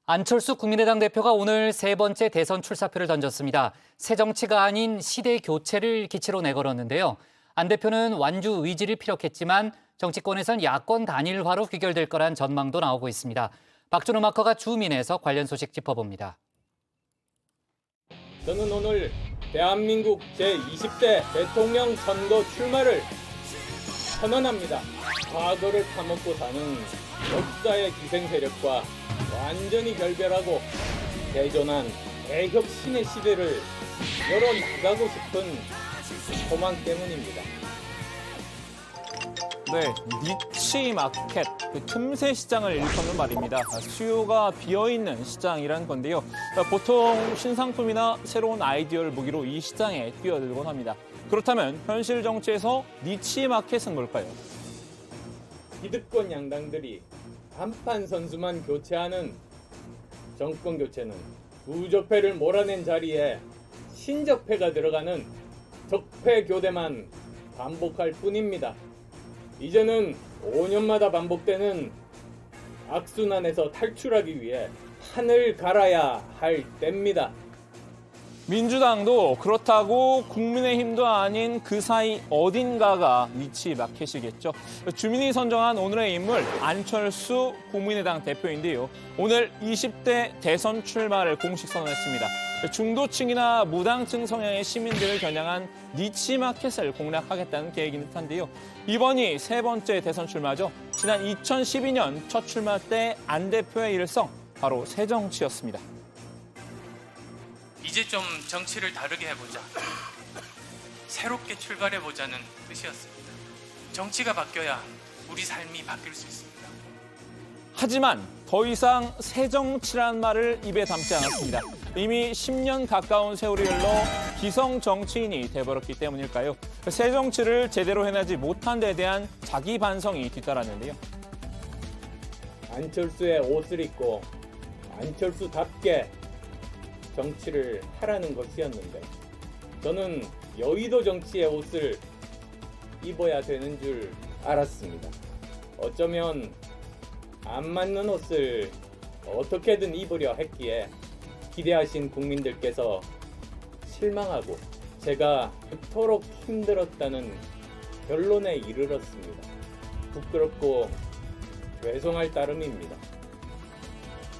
안철수 국민의당 대표가 오늘 세 번째 대선 출사표를 던졌습니다. 새 정치가 아닌 시대 교체를 기치로 내걸었는데요. 안 대표는 완주 의지를 피력했지만 정치권에선 야권 단일화로 귀결될 거란 전망도 나오고 있습니다. 박준호 마커가 주민에서 관련 소식 짚어봅니다. 저는 오늘 대한민국 제20대 대통령 선거 출마를 선언합니다. 과거를 파먹고 사는 역사의 기생 세력과 완전히 결별하고 대전한 대혁신의 시대를 열어나가고 싶은 소망 때문입니다. 네, 니치 마켓, 틈새 시장을 일컫는 말입니다. 수요가 비어있는 시장이란 건데요. 보통 신상품이나 새로운 아이디어를 무기로 이 시장에 뛰어들곤 합니다. 그렇다면 현실 정치에서 니치 마켓은 뭘까요? 기득권 양당들이 간판 선수만 교체하는 정권 교체는 부적폐를 몰아낸 자리에 신적폐가 들어가는 적폐 교대만 반복할 뿐입니다. 이제는 5년마다 반복되는 악순환에서 탈출하기 위해 판을 갈아야 할 때입니다. 민주당도 그렇다고 국민의힘도 아닌 그 사이 어딘가가 니치 마켓이겠죠. 주민이 선정한 오늘의 인물 안철수 국민의당 대표인데요. 오늘 20대 대선 출마를 공식 선언했습니다. 중도층이나 무당층 성향의 시민들을 겨냥한 니치 마켓을 공략하겠다는 계획인 듯한데요. 이번이 세 번째 대선 출마죠. 지난 2012년 첫 출마 때 안 대표의 일성 바로 새정치였습니다. 이제 좀 정치를 다르게 해보자. 새롭게 출발해보자는 뜻이었습니다. 정치가 바뀌어야 우리 삶이 바뀔 수 있습니다. 하지만 더 이상 새정치란 말을 입에 담지 않았습니다. 이미 10년 가까운 세월이 흘러 기성 정치인이 돼버렸기 때문일까요? 새정치를 제대로 해내지 못한 데 대한 자기 반성이 뒤따랐는데요. 안철수의 옷을 입고 안철수답게 정치를 하라는 것이었는데 저는 여의도 정치의 옷을 입어야 되는 줄 알았습니다. 어쩌면 안 맞는 옷을 어떻게든 입으려 했기에 기대하신 국민들께서 실망하고 제가 그토록 힘들었다는 결론에 이르렀습니다. 부끄럽고 죄송할 따름입니다.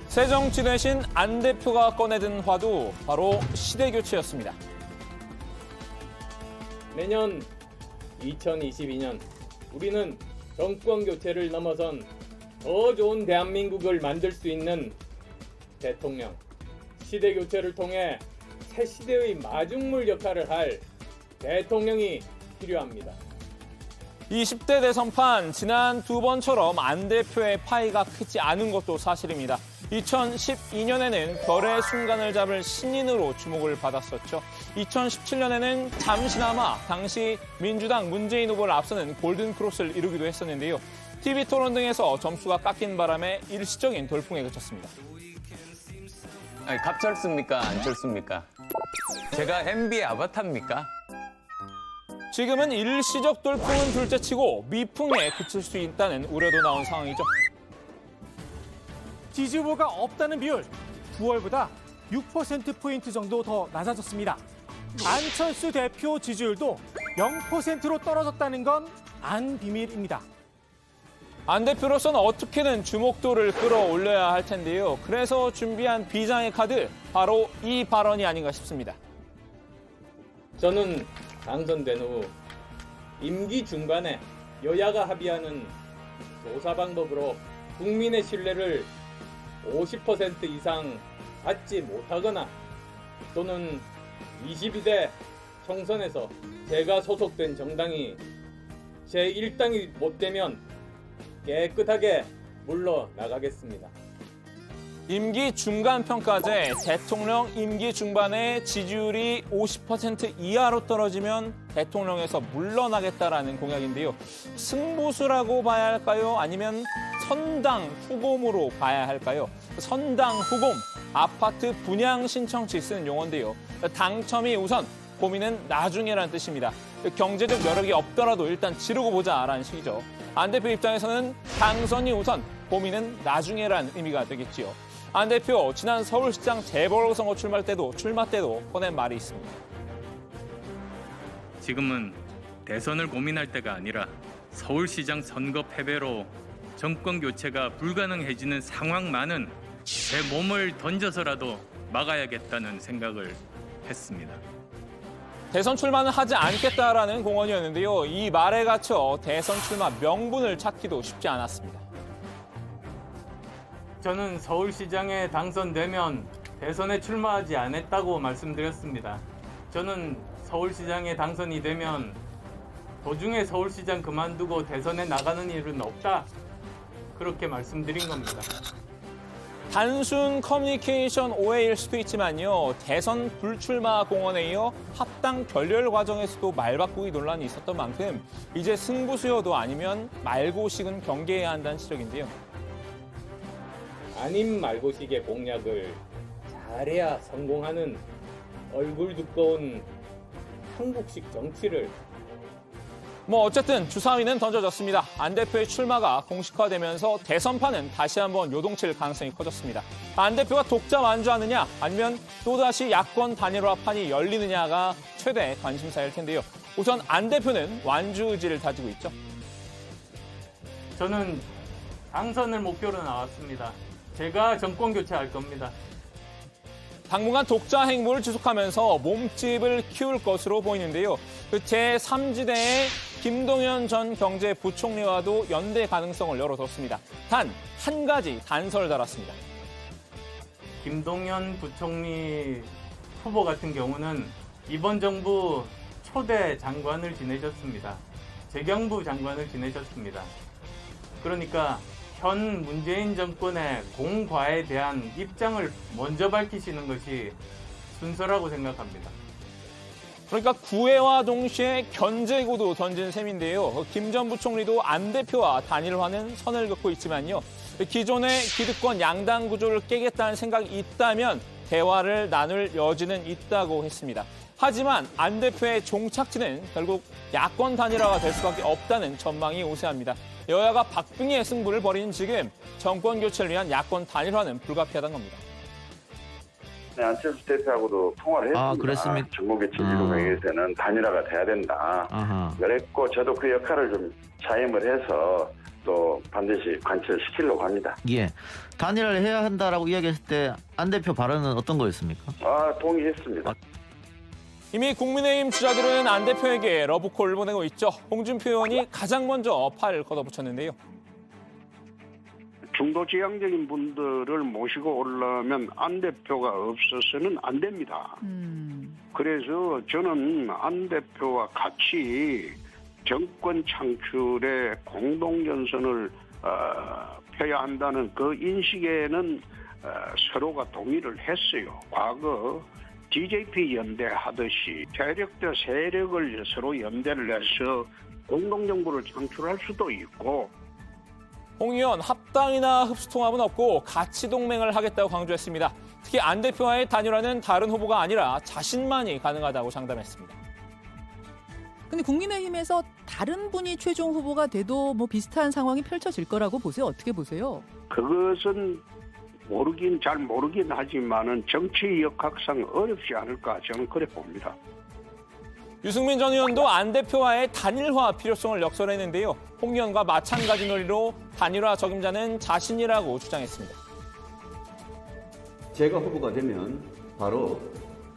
새정치 대신 안 대표가 꺼내든 화두 바로 시대교체였습니다. 내년 2022년 우리는 정권 교체를 넘어선 더 좋은 대한민국을 만들 수 있는 대통령, 시대 교체를 통해 새 시대의 마중물 역할을 할 대통령이 필요합니다. 20대 대선판 지난 두 번처럼 안 대표의 파이가 크지 않은 것도 사실입니다. 2012년에는 별의 순간을 잡을 신인으로 주목을 받았었죠. 2017년에는 잠시나마 당시 민주당 문재인 후보를 앞서는 골든크로스를 이루기도 했었는데요. TV토론 등에서 점수가 깎인 바람에 일시적인 돌풍에 그쳤습니다. 아니, 갑철습니까? 안철수입니까? 제가 MB의 아바타입니까? 지금은 일시적 돌풍은 둘째치고 미풍에 그칠 수 있다는 우려도 나온 상황이죠. 지지 후보가 없다는 비율 9월보다 6%포인트 정도 더 낮아졌습니다. 안철수 대표 지지율도 0%로 떨어졌다는 건 안 비밀입니다. 안 대표로서는 어떻게든 주목도를 끌어올려야 할 텐데요. 그래서 준비한 비장의 카드, 바로 이 발언이 아닌가 싶습니다. 저는 당선된 후 임기 중간에 여야가 합의하는 조사 방법으로 국민의 신뢰를 50% 이상 받지 못하거나 또는 22대 총선에서 제가 소속된 정당이 제1당이 못 되면 깨끗하게 물러나가겠습니다. 임기 중간 평가제 대통령 임기 중반에 지지율이 50% 이하로 떨어지면 대통령에서 물러나겠다라는 공약인데요. 승부수라고 봐야 할까요? 아니면 선당 후곰으로 봐야 할까요? 선당 후곰, 아파트 분양 신청 시 쓰는 용어인데요. 당첨이 우선, 고민은 나중에라는 뜻입니다. 경제적 여력이 없더라도 일단 지르고 보자라는 식이죠. 안 대표 입장에서는 당선이 우선, 고민은 나중에라는 의미가 되겠지요. 안 대표 지난 서울시장 재보궐선거 출마 때도 꺼낸 말이 있습니다. 지금은 대선을 고민할 때가 아니라 서울시장 선거 패배로 정권 교체가 불가능해지는 상황만은 제 몸을 던져서라도 막아야겠다는 생각을 했습니다. 대선 출마는 하지 않겠다라는 공언이었는데요. 이 말에 갇혀 대선 출마 명분을 찾기도 쉽지 않았습니다. 저는 서울시장에 당선되면 대선에 출마하지 않았다고 말씀드렸습니다. 저는 서울시장에 당선이 되면 도중에 서울시장 그만두고 대선에 나가는 일은 없다. 그렇게 말씀드린 겁니다. 단순 커뮤니케이션 오해일 수도 있지만요. 대선 불출마 공언에 이어 합당 결렬 과정에서도 말 바꾸기 논란이 있었던 만큼 이제 승부수여도 아니면 말고식은 경계해야 한다는 지적인데요. 아님 말고식의 공략을 잘해야 성공하는 얼굴 두꺼운 한국식 정치를 어쨌든 주사위는 던져졌습니다. 안 대표의 출마가 공식화되면서 대선판은 다시 한번 요동칠 가능성이 커졌습니다. 안 대표가 독자 완주하느냐 아니면 또다시 야권 단일화판이 열리느냐가 최대 관심사일 텐데요. 우선 안 대표는 완주 의지를 다지고 있죠. 저는 당선을 목표로 나왔습니다. 제가 정권 교체할 겁니다. 당분간 독자 행보를 지속하면서 몸집을 키울 것으로 보이는데요. 제3지대의 김동연 전 경제부총리와도 연대 가능성을 열어뒀습니다. 단 한 가지 단서를 달았습니다. 김동연 부총리 후보 같은 경우는 이번 정부 초대 장관을 지내셨습니다. 재경부 장관을 지내셨습니다. 그러니까 현 문재인 정권의 공과에 대한 입장을 먼저 밝히시는 것이 순서라고 생각합니다. 그러니까 구애와 동시에 견제구도 던진 셈인데요. 김 전 부총리도 안 대표와 단일화는 선을 긋고 있지만요. 기존의 기득권 양당 구조를 깨겠다는 생각이 있다면 대화를 나눌 여지는 있다고 했습니다. 하지만 안 대표의 종착지는 결국 야권 단일화가 될 수밖에 없다는 전망이 우세합니다. 여야가 박빙의 승부를 벌이는 지금 정권 교체를 위한 야권 단일화는 불가피하다는 겁니다. 네, 안철수 대표하고도 통화를 했습니다. 아, 그랬습니까? 정국의 진리동회에서는 단일화가 돼야 된다. 아하. 그랬고 저도 그 역할을 좀 자임을 해서 또 반드시 관철시키려고 합니다. 예. 단일화를 해야 한다라고 이야기했을 때 안 대표 발언은 어떤 거였습니까? 동의했습니다. 이미 국민의힘 주자들은 안 대표에게 러브콜을 보내고 있죠. 홍준표 의원이 가장 먼저 팔을 걷어붙였는데요. 중도지향적인 분들을 모시고 오려면 안 대표가 없어서는 안 됩니다. 그래서 저는 안 대표와 같이 정권 창출에 공동전선을 펴야 한다는 그 인식에는 서로가 동의를 했어요. 과거 DJP 연대하듯이 세력 대 세력을 서로 연대를 해서 공동정부를 창출할 수도 있고, 홍 의원 합당이나 흡수통합은 없고 가치 동맹을 하겠다고 강조했습니다. 특히 안 대표와의 단일화는 다른 후보가 아니라 자신만이 가능하다고 장담했습니다. 근데 국민의힘에서 다른 분이 최종 후보가 돼도 뭐 비슷한 상황이 펼쳐질 거라고 보세요? 어떻게 보세요? 그것은 잘 모르긴 하지만은 정치 역학상 어렵지 않을까 저는 그래 봅니다. 유승민 전 의원도 안 대표와의 단일화 필요성을 역설했는데요. 홍 의원과 마찬가지 논리로 단일화 적임자는 자신이라고 주장했습니다. 제가 후보가 되면 바로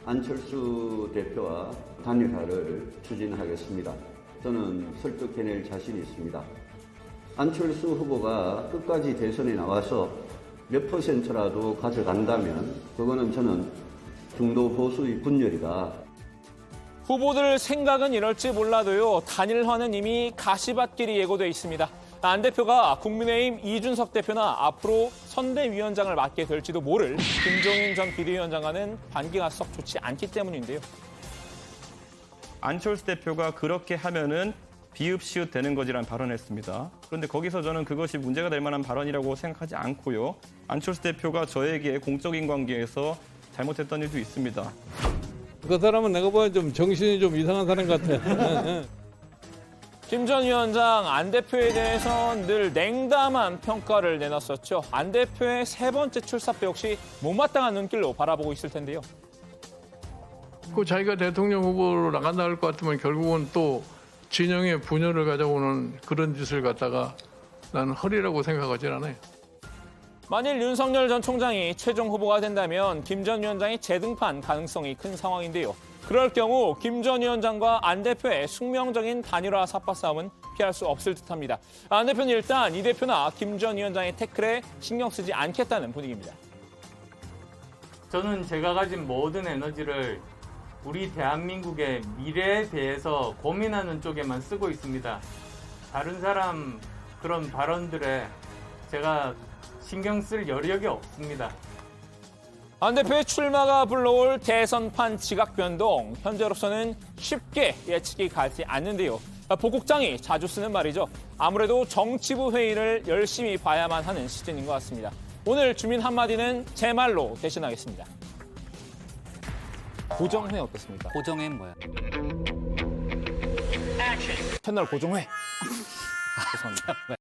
안철수 대표와 단일화를 추진하겠습니다. 저는 설득해낼 자신이 있습니다. 안철수 후보가 끝까지 대선에 나와서 몇 %라도 가져간다면 그거는 저는 중도 보수의 분열이다. 후보들 생각은 이럴지 몰라도요. 단일화는 이미 가시밭길이 예고돼 있습니다. 안 대표가 국민의힘 이준석 대표나 앞으로 선대위원장을 맡게 될지도 모를 김종인 전 비대위원장과는 관계가 썩 좋지 않기 때문인데요. 안철수 대표가 그렇게 하면은 비읍시읒 되는 거지라는 발언을 했습니다. 그런데 거기서 저는 그것이 문제가 될 만한 발언이라고 생각하지 않고요. 안철수 대표가 저에게 공적인 관계에서 잘못했던 일도 있습니다. 그 사람은 내가 보기엔 좀 정신이 좀 이상한 사람 같아. 김 전 위원장 안 대표에 대해서 늘 냉담한 평가를 내놨었죠. 안 대표의 세 번째 출사표 역시 못마땅한 눈길로 바라보고 있을 텐데요. 그 자기가 대통령 후보로 나간다 할 것 같으면 결국은 또 진영의 분열을 가져오는 그런 짓을 갖다가 나는 허리라고 생각하지 않아요. 만일 윤석열 전 총장이 최종 후보가 된다면 김 전 위원장이 재등판 가능성이 큰 상황인데요. 그럴 경우 김 전 위원장과 안 대표의 숙명적인 단일화 삽바 싸움은 피할 수 없을 듯합니다. 안 대표는 일단 이 대표나 김 전 위원장의 태클에 신경 쓰지 않겠다는 분위기입니다. 저는 제가 가진 모든 에너지를 우리 대한민국의 미래에 대해서 고민하는 쪽에만 쓰고 있습니다. 다른 사람 그런 발언들에 제가 신경 쓸 여력이 없습니다. 안 대표의 출마가 불러올 대선판 지각 변동, 현재로서는 쉽게 예측이 가지 않는데요. 보국장이 자주 쓰는 말이죠. 아무래도 정치부 회의를 열심히 봐야만 하는 시즌인 것 같습니다. 오늘 주민 한마디는 제 말로 대신하겠습니다. 고정회 어떻습니까? 고정엔 뭐야? 채널 고정회. 죄송합니다.